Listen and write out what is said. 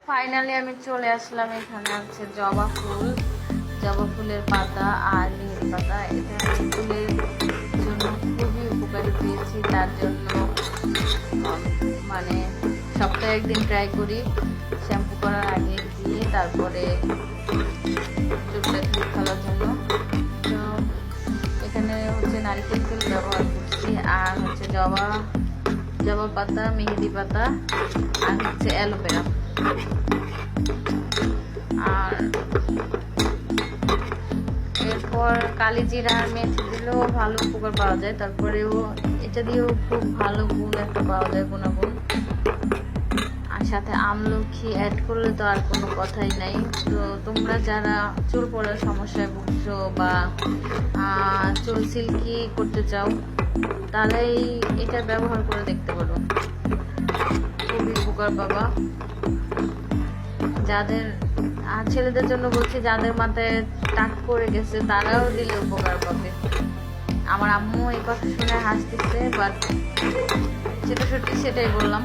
Finally আমি চলে আসলাম। এখানে হচ্ছে জবা ফুলের পাতা আর মেহেদি পাতা। এটা আমি ফুলের জন্য খুবই উপকারী পেয়েছি, তার জন্য মানে সপ্তাহে একদিন ট্রাই করি শ্যাম্পু করার আগে দিয়ে, তারপরে চুলটা ক্লিপ ফেলার জন্য। তো এখানে হচ্ছে নারকেল তেল ব্যবহার করছি, আর হচ্ছে জবা পাতা, মেহেদি পাতা, আর হচ্ছে অ্যালোভেরা। আর এরপর কালিজিরা আর মেথি দিলেও ভালো উপকার পাওয়া যায়। তারপরেও এটা দিয়েও খুব ভালো গুণ একটা পাওয়া যায়, গুণাগুণ। আর সাথে আমলকি অ্যাড করলে তো আর কোনো কথাই নাই। তো তোমরা যারা চুল পড়ার সমস্যায় ভুগছো বা চুল সিল্কি করতে চাও, তাহলে এটা ব্যবহার করে দেখতে পারো, খুবই উপকার পাবা। যাদের ছেলেদের জন্য বলছি, যাদের মাথায় টাক পড়ে গেছে তারাও দিলে উপকার পাবে। আমার আম্মু এই কথা শুনে হাসতেছে, বাট যেটা সত্যি সেটাই বললাম।